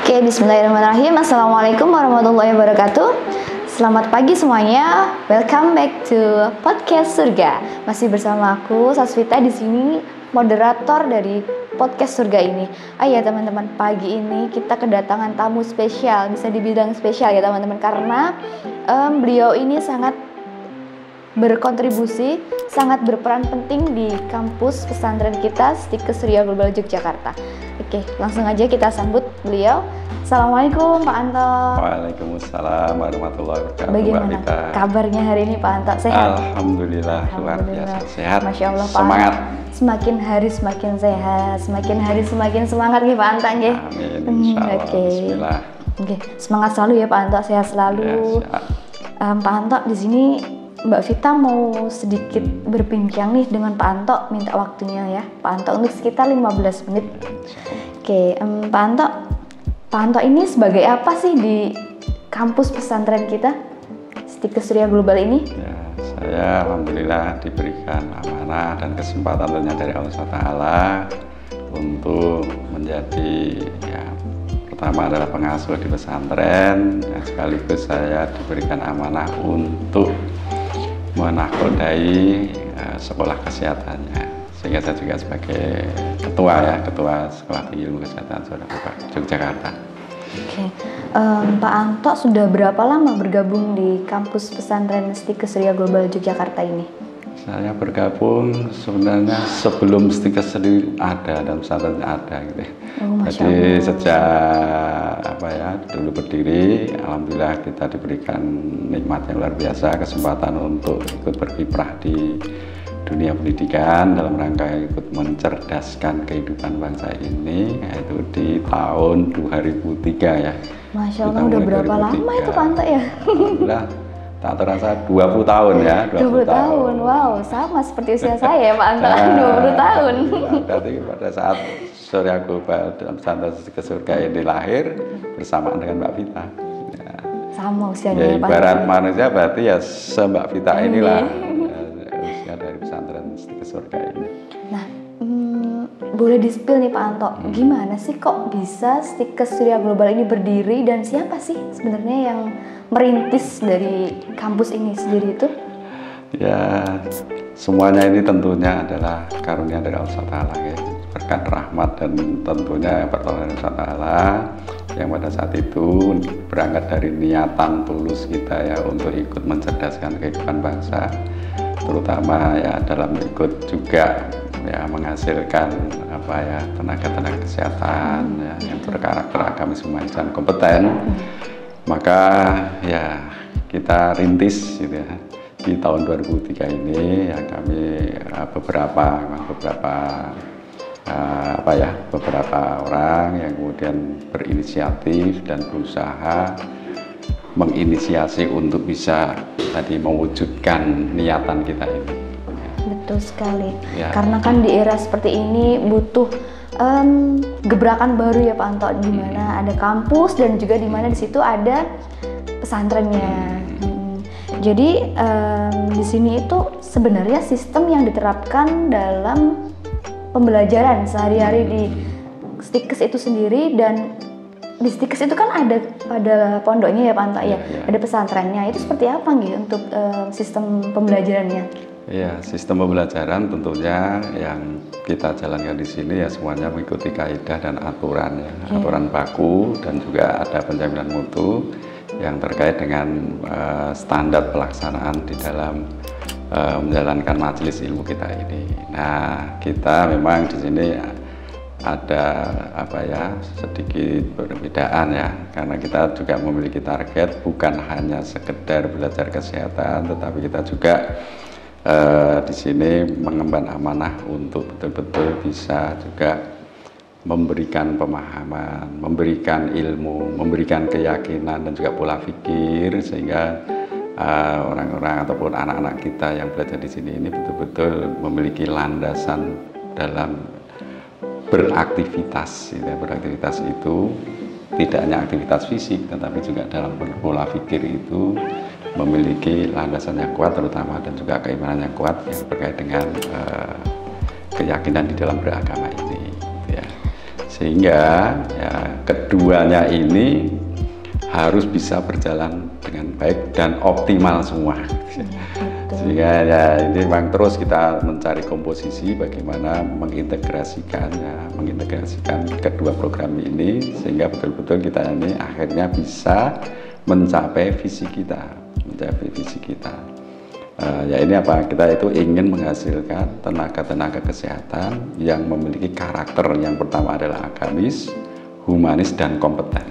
Oke, bismillahirrahmanirrahim. Assalamualaikum warahmatullahi wabarakatuh. Selamat pagi semuanya. Welcome back to podcast Surga. Masih bersama aku Sasvita di sini, moderator dari podcast Surga ini. Ya teman-teman, pagi ini kita kedatangan tamu spesial, bisa dibilang spesial ya teman-teman, karena beliau ini sangat berkontribusi, sangat berperan penting di kampus pesantren kita, Stikes Surya Global Yogyakarta. Oke, langsung aja kita sambut beliau. Assalamualaikum Pak Anto. Waalaikumsalam warahmatullahi wabarakatuh. Bagaimana kabarnya hari ini Pak Anto? Sehat? Alhamdulillah, luar biasa sehat. Masya Allah Pak. Semangat. Semakin hari semakin sehat, semakin hari semakin semangat nih Pak Anto. Amin. Insyaallah. Oke. Bismillah. Oke, semangat selalu ya Pak Anto, sehat selalu. Ya, Pak Anto, di sini Mbak Vita mau sedikit berbincang nih dengan Pak Anto, minta waktunya ya Pak Anto untuk sekitar 15 menit. Oke, Pak Anto ini sebagai apa sih di kampus pesantren kita, Stikes Surya Global ini? Ya, saya alhamdulillah diberikan amanah dan kesempatan tentunya dari Allah SWT untuk menjadi pertama adalah pengasuh di pesantren, sekaligus saya diberikan amanah untuk menakodai sekolah kesehatannya, sehingga saya juga sebagai ketua Sekolah Tinggi Ilmu Kesehatan Yogyakarta. Oke, Pak Anto sudah berapa lama bergabung di kampus pesantren Stikes Surya Global Yogyakarta ini? Saya bergabung sebenarnya sebelum Stikes sendiri ada dan pesantren ada gitu. Jadi sejak dulu berdiri, alhamdulillah kita diberikan nikmat yang luar biasa, kesempatan untuk ikut berkiprah di dunia pendidikan dalam rangka ikut mencerdaskan kehidupan bangsa ini, yaitu di tahun 2003 ya. Masya Allah, udah berapa 2003. Lama itu Pak Anto ya? Alhamdulillah, tak terasa 20 tahun ya. 20 tahun, wow, sama seperti usia saya Pak Anto, 20 tahun. Berarti pada saat Surya Global dalam pesantren Stikes Surga ini lahir bersamaan dengan Mbak Vita. Ya. Sama usianya ya, ibarat manusia berarti ya Mbak Vita inilah usia dari pesantren Stikes Surga ini. Nah, boleh di-spill nih Pak Anto, gimana sih kok bisa Stikes Surya Global ini berdiri dan siapa sih sebenarnya yang merintis dari kampus ini sendiri itu? Ya, semuanya ini tentunya adalah karunia dari Allah SWT ya. Berkat rahmat dan tentunya pertolongan Allah yang pada saat itu berangkat dari niatan tulus kita ya untuk ikut mencerdaskan kehidupan bangsa, terutama ya dalam ikut juga ya menghasilkan tenaga-tenaga kesehatan ya, yang berkarakter agamis, humanis dan kompeten. Maka ya kita rintis gitu ya di tahun 2003 ini ya, kami beberapa orang yang kemudian berinisiatif dan berusaha menginisiasi untuk bisa mewujudkan niatan kita ini. Betul sekali. Ya. Karena kan di era seperti ini butuh gebrakan baru ya Pak Anto, di mana ada kampus dan juga di mana di situ ada pesantrennya. Jadi di sini itu sebenarnya sistem yang diterapkan dalam pembelajaran sehari-hari di Stikes itu sendiri, dan di Stikes itu kan ada pondoknya ya Pak Anto ya, ada pesantrennya. Itu seperti apa nih untuk sistem pembelajarannya? Ya, sistem pembelajaran tentunya yang kita jalankan di sini ya semuanya mengikuti kaidah dan aturan ya, aturan baku, dan juga ada penjaminan mutu yang terkait dengan standar pelaksanaan di dalam menjalankan majelis ilmu kita ini. Nah, kita memang di sini ada sedikit perbedaan ya, karena kita juga memiliki target bukan hanya sekedar belajar kesehatan, tetapi kita juga di sini mengemban amanah untuk betul-betul bisa juga memberikan pemahaman, memberikan ilmu, memberikan keyakinan dan juga pola pikir, sehingga orang-orang ataupun anak-anak kita yang belajar di sini ini betul-betul memiliki landasan dalam beraktivitas. Beraktivitas itu tidak hanya aktivitas fisik, tetapi juga dalam pola pikir itu memiliki landasan yang kuat terutama, dan juga keimanan yang kuat yang terkait dengan keyakinan di dalam beragama ini. Ya. Sehingga ya keduanya ini harus bisa berjalan dengan baik dan optimal semua. Sehingga ya ini memang terus kita mencari komposisi bagaimana mengintegrasikan kedua program ini sehingga betul-betul kita ini akhirnya bisa mencapai visi kita. Ya ini apa? Kita itu ingin menghasilkan tenaga-tenaga kesehatan yang memiliki karakter yang pertama adalah agamis, humanis dan kompeten.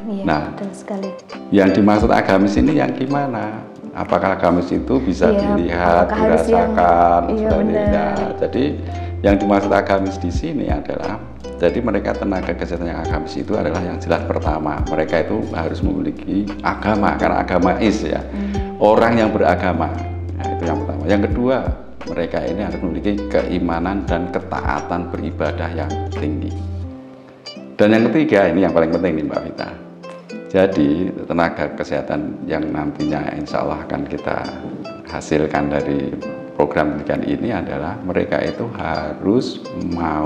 Iya, Nah, betul sekali. Yang dimaksud agamis ini yang gimana? Apakah agamis itu bisa dilihat, dirasakan, Jadi yang dimaksud agamis di sini adalah, jadi mereka tenaga kesehatan yang agamis itu adalah yang jelas pertama, mereka itu harus memiliki agama, karena agama ya, orang yang beragama. Nah, itu yang pertama. Yang kedua, mereka ini harus memiliki keimanan dan ketaatan beribadah yang tinggi. Dan yang ketiga, ini yang paling penting nih Mbak Vita. Jadi tenaga kesehatan yang nantinya insya Allah akan kita hasilkan dari program pendidikan ini adalah mereka itu harus mau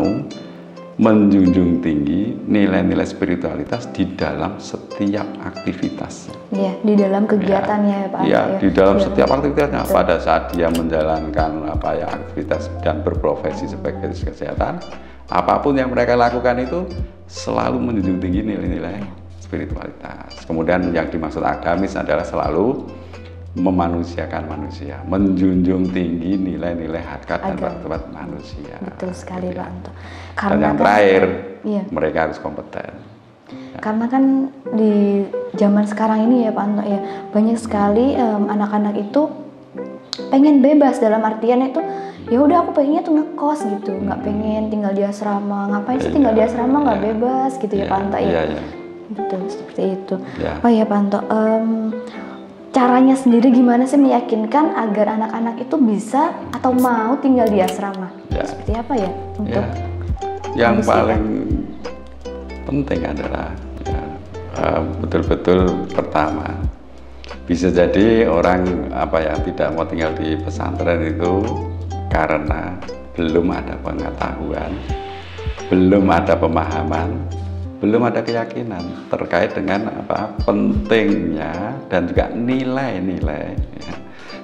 menjunjung tinggi nilai-nilai spiritualitas di dalam setiap aktivitas. Iya, di dalam kegiatannya ya Pak. Iya, di dalam setiap aktivitasnya. Betul. Pada saat dia menjalankan aktivitas dan berprofesi sebagai kesehatan, apapun yang mereka lakukan itu selalu menjunjung tinggi nilai-nilai spiritualitas. Kemudian yang dimaksud agamis adalah selalu memanusiakan manusia, menjunjung tinggi nilai-nilai harkat dan martabat manusia. Betul sekali Pak Anto. Dan yang terakhir, mereka harus kompeten. Karena kan di zaman sekarang ini ya Pak Anto ya, banyak sekali anak-anak itu pengen bebas, dalam artian itu ya udah aku pengennya tuh ngekos gitu, nggak pengen tinggal di asrama. Ngapain sih tinggal di asrama nggak bebas gitu ya Pak Anto ya. Betul, seperti itu. Oh ya Pak Anto, caranya sendiri gimana sih meyakinkan agar anak-anak itu bisa atau mau tinggal di asrama? Seperti apa ya untuk yang paling penting adalah betul-betul pertama, bisa jadi orang yang tidak mau tinggal di pesantren itu karena belum ada pengetahuan, belum ada pemahaman, belum ada keyakinan terkait dengan pentingnya dan juga nilai-nilai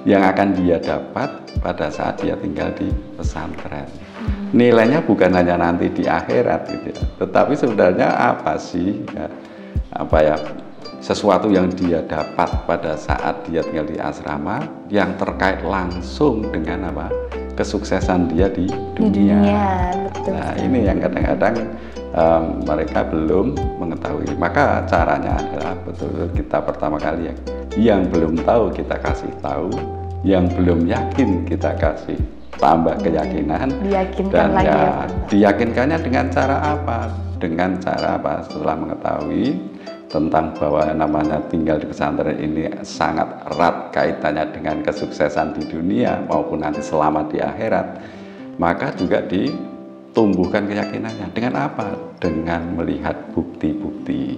yang akan dia dapat pada saat dia tinggal di pesantren. Nilainya bukan hanya nanti di akhirat gitu ya, tetapi sebenarnya apa sih sesuatu yang dia dapat pada saat dia tinggal di asrama yang terkait langsung dengan kesuksesan dia di dunia. Betul. Nah, ini yang kadang-kadang mereka belum mengetahui. Maka caranya adalah betul-betul kita pertama kali yang belum tahu kita kasih tahu, yang belum yakin kita kasih tambah keyakinan, dan diyakinkannya dengan cara apa? Dengan cara setelah mengetahui tentang bahwa namanya tinggal di pesantren ini sangat erat kaitannya dengan kesuksesan di dunia maupun nanti selamat di akhirat, maka juga tumbuhkan keyakinannya. Dengan apa? Dengan melihat bukti-bukti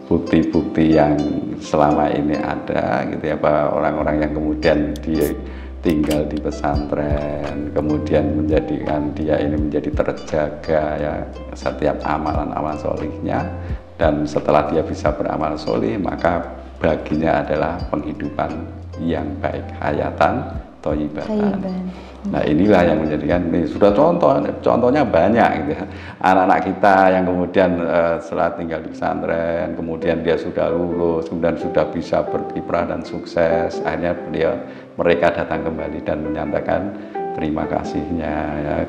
bukti-bukti yang selama ini ada gitu ya, orang-orang yang kemudian dia tinggal di pesantren kemudian menjadikan dia ini menjadi terjaga setiap amalan-amalan solihnya, dan setelah dia bisa beramal solih maka baginya adalah penghidupan yang baik, hayatan thayyibatan. Nah inilah yang menjadikan ini sudah contohnya banyak gitu ya. Anak-anak kita yang kemudian setelah tinggal di pesantren, kemudian dia sudah lulus, kemudian sudah bisa berkiprah dan sukses, akhirnya mereka datang kembali dan menyatakan terima kasihnya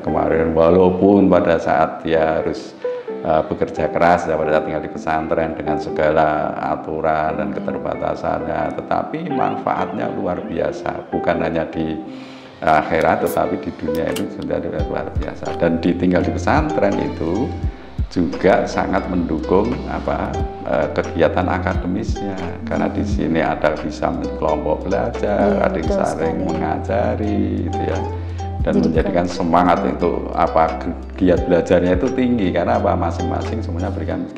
kemarin, walaupun pada saat dia harus bekerja keras pada saat tinggal di pesantren dengan segala aturan dan keterbatasannya, tetapi manfaatnya luar biasa, bukan hanya di akhirat tetapi di dunia itu sudah luar biasa. Dan ditinggal di pesantren itu juga sangat mendukung kegiatan akademisnya, karena di sini ada bisa kelompok belajar, ada yang saling mengajari gitu ya, dan jadi menjadikan semangat itu giat belajarnya itu tinggi, karena masing-masing semuanya berikan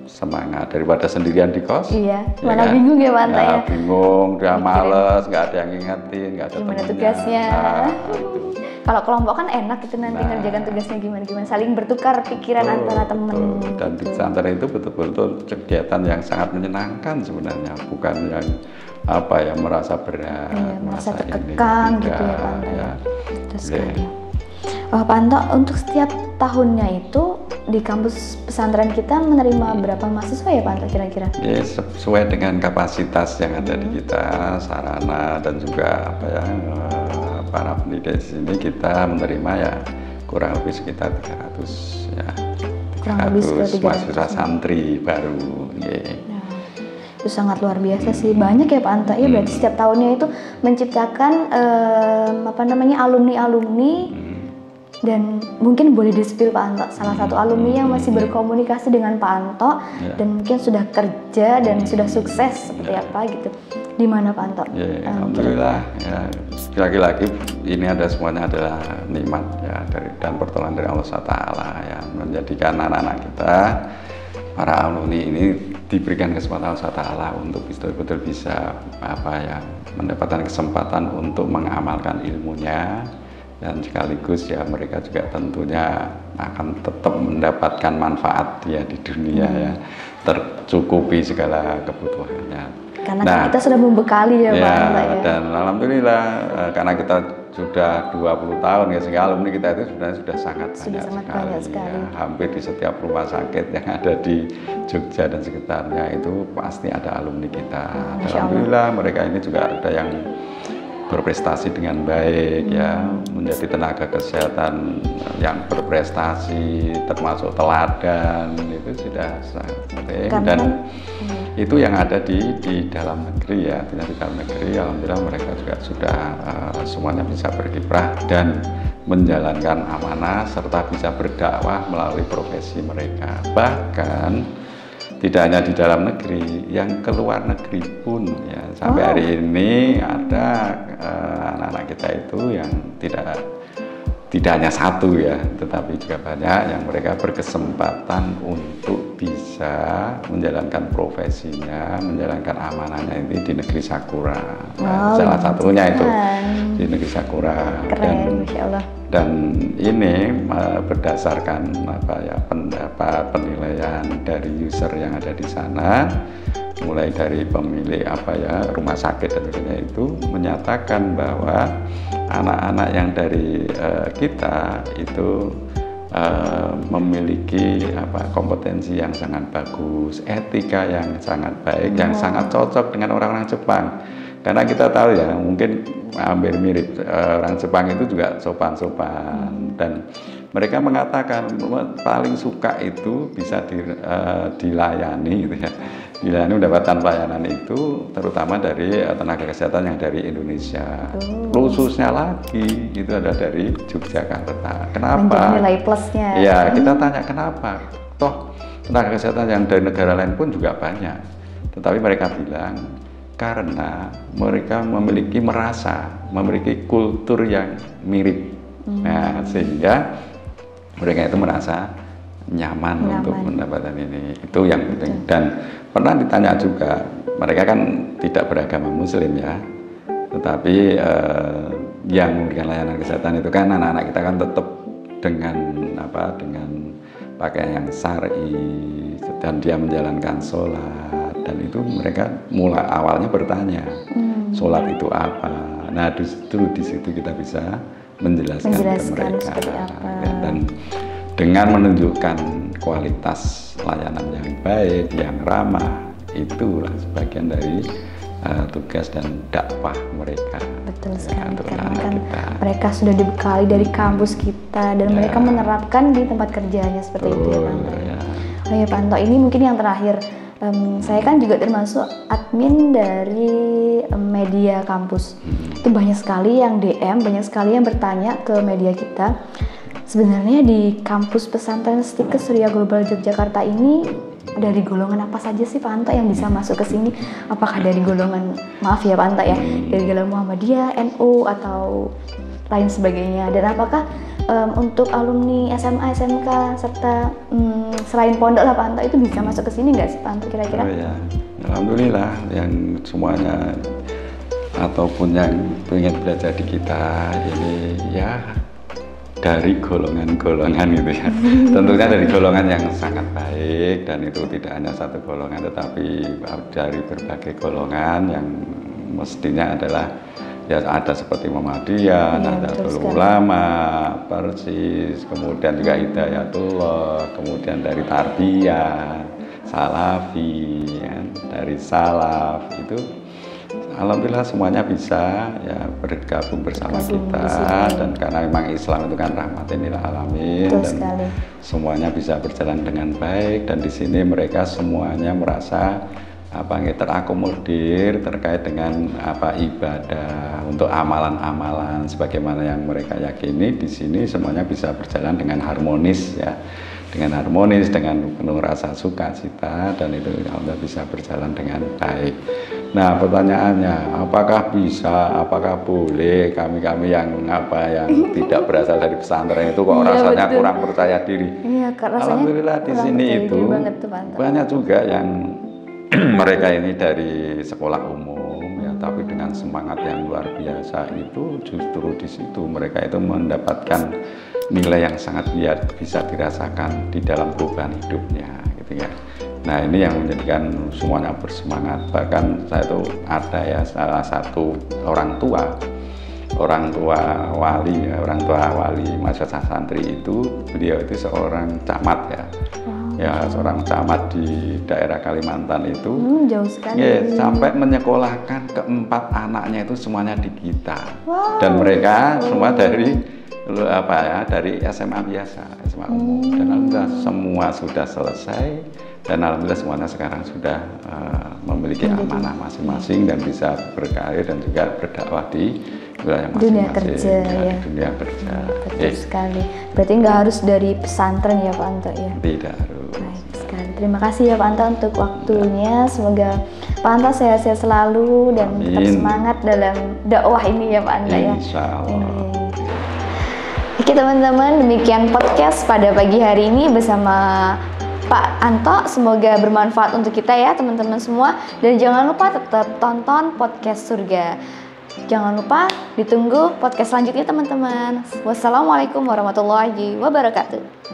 semangat daripada sendirian di kos. Mana bingung ya Pak Anta ya. Bingung, udah males, nggak ada yang ngingetin, nggak ada gimana tugasnya. Kalau kelompok kan enak gitu nanti ngerjakan tugasnya gimana-gimana, saling bertukar pikiran antara temen. Dan di pesantren itu betul-betul kegiatan yang sangat menyenangkan sebenarnya, bukan yang apa ya merasa berat, merasa terkekang ini, gitu ya Pak Anto ya. Terus sekali. Pak Anto, untuk setiap tahunnya itu di kampus pesantren kita menerima berapa mahasiswa ya Pak Anto kira-kira? Ya, sesuai dengan kapasitas yang ada di kita, sarana dan juga apa ya para pendidik di sini kita menerima ya kurang lebih sekitar 300 ya. Kurang lebih sekitar 300 mahasiswa santri baru. Nah, itu sangat luar biasa sih, banyak ya Pak Anto ya. Berarti setiap tahunnya itu menciptakan alumni-alumni. Dan mungkin boleh di-spill Pak Anto salah satu alumni yang masih berkomunikasi dengan Pak Anto dan mungkin sudah kerja dan sudah sukses seperti apa gitu. Di mana Pak Anto? Alhamdulillah ya, lagi-lagi ini ada semuanya adalah nikmat ya dan pertolongan dari Allah SWT ya, menjadikan anak-anak kita para alumni ini diberikan kesempatan Allah SWT untuk betul-betul bisa mendapatkan kesempatan untuk mengamalkan ilmunya. Dan sekaligus ya mereka juga tentunya akan tetap mendapatkan manfaat ya di dunia ya, tercukupi segala kebutuhannya. Karena kita sudah membekali ya Pak Anto ya. Dan alhamdulillah karena kita sudah 20 tahun ya, sehingga alumni kita itu sebenarnya sudah sangat banyak sekali. Ya. Hampir di setiap rumah sakit yang ada di Jogja dan sekitarnya itu pasti ada alumni kita. Alhamdulillah mereka ini juga ada yang berprestasi dengan baik ya, menjadi tenaga kesehatan yang berprestasi termasuk teladan, itu sudah sangat penting. Dan itu yang ada di dalam negeri ya, di dalam negeri alhamdulillah mereka juga sudah semuanya bisa berkiprah dan menjalankan amanah serta bisa berdakwah melalui profesi mereka. Bahkan tidak hanya di dalam negeri, yang keluar negeri pun ya, sampai hari ini ada anak-anak kita itu yang tidak hanya satu ya, tetapi juga banyak yang mereka berkesempatan untuk bisa menjalankan profesinya, menjalankan amanahnya ini di negeri Sakura. Salah satunya itu di negeri Sakura. Keren, Masya Allah. Dan ini berdasarkan pendapat penilaian dari user yang ada di sana, mulai dari pemilik rumah sakit dan sebagainya, itu menyatakan bahwa anak-anak yang dari kita itu memiliki kompetensi yang sangat bagus, etika yang sangat baik, yang sangat cocok dengan orang-orang Jepang. Karena kita tahu ya, mungkin hampir mirip orang Jepang itu juga sopan-sopan, dan mereka mengatakan paling suka itu bisa dilayani gitu ya, dilayani mendapatkan pelayanan itu terutama dari tenaga kesehatan yang dari Indonesia. Khususnya lagi itu ada dari Yogyakarta. Kenapa? Menjadi nilai plusnya. Ya, kita tanya kenapa? Toh tenaga kesehatan yang dari negara lain pun juga banyak, tetapi mereka bilang karena mereka memiliki kultur yang mirip. Nah, sehingga mereka itu merasa nyaman untuk mendapatkan ini. Itu yang penting. Dan pernah ditanya juga, mereka kan tidak beragama Muslim ya, tetapi yang memberikan layanan kesehatan itu kan anak-anak kita kan tetap dengan pakaian yang syar'i, dan dia menjalankan sholat. Dan itu mereka mulai awalnya bertanya, sholat itu apa? Nah, justru di situ kita bisa menjelaskan ke mereka. Dan dengan menunjukkan kualitas layanan yang baik, yang ramah, itulah sebagian dari tugas dan dakwah mereka. Betul sekali, karena kan mereka sudah dibekali dari kampus kita dan mereka menerapkan di tempat kerjanya seperti itu ya Pak Anto. Oh ya Pak Anto, ini mungkin yang terakhir. Saya kan juga termasuk admin dari media kampus. Itu banyak sekali yang DM, banyak sekali yang bertanya ke media kita. Sebenarnya di kampus pesantren Stikes Surya Global Yogyakarta ini dari golongan apa saja sih Pak Anto yang bisa masuk ke sini? Apakah dari golongan, maaf ya Pak Anto ya, dari golongan Muhammadiyah, NU atau lain sebagainya? Dan apakah untuk alumni SMA, SMK serta selain pondok lah Pak Anto itu bisa masuk ke sini nggak sih Pak Anto kira-kira? Oh ya, alhamdulillah yang semuanya ataupun yang ingin belajar di kita ini ya dari golongan-golongan gitu ya. Tentunya dari golongan yang sangat baik, dan itu tidak hanya satu golongan tetapi dari berbagai golongan yang mestinya adalah ya ada seperti Muhammadiyah, Nahdlatul Ulama, Persis, kemudian juga Hidayatullah, kemudian dari Tarbiyah, Salafi, ya, dari Salaf itu. Alhamdulillah semuanya bisa ya bergabung bersama kita, dan karena memang Islam itu kan rahmatin lil alamin, dan semuanya bisa berjalan dengan baik, dan di sini mereka semuanya merasa terakomodir terkait dengan ibadah untuk amalan-amalan sebagaimana yang mereka yakini. Di sini semuanya bisa berjalan dengan harmonis ya, dengan penuh rasa sukacita, dan itu alhamdulillah bisa berjalan dengan baik. Nah, pertanyaannya, apakah bisa, apakah boleh kami yang tidak berasal dari pesantren itu kok rasanya betul. Kurang percaya diri? Iya, alhamdulillah di sini itu banyak juga yang mereka ini dari sekolah umum ya, tapi dengan semangat yang luar biasa itu justru di situ mereka itu mendapatkan nilai yang sangat bisa dirasakan di dalam perubahan hidupnya gitu ya. Nah, ini yang menjadikan semuanya bersemangat. Bahkan saya itu ada ya salah satu orang tua wali masyarakat santri itu, beliau itu seorang camat ya. Ya, seorang camat di daerah Kalimantan itu. Jauh sekali. Ya, sampai menyekolahkan keempat anaknya itu semuanya di kita. Wow. Dan mereka semua dari SMA biasa, SMA umum. Dan alhamdulillah semua sudah selesai, dan alhamdulillah semuanya sekarang sudah memiliki amanah masing-masing dan bisa berkarir dan juga berdakwah di wilayah masing-masing. Dunia kerja ya. Dunia kerja. Betul sekali. Berarti nggak harus dari pesantren ya Pak Anto ya? Tidak harus. Baik sekali. Terima kasih ya Pak Anto untuk waktunya. Semoga Pak Anto sehat-sehat selalu dan tetap semangat dalam dakwah ini ya Pak Anto ya. Insya Allah. Oke teman-teman, demikian podcast pada pagi hari ini bersama Pak Anto. Semoga bermanfaat untuk kita ya teman-teman semua. Dan jangan lupa tetap tonton podcast Surga. Jangan lupa ditunggu podcast selanjutnya teman-teman. Wassalamualaikum warahmatullahi wabarakatuh.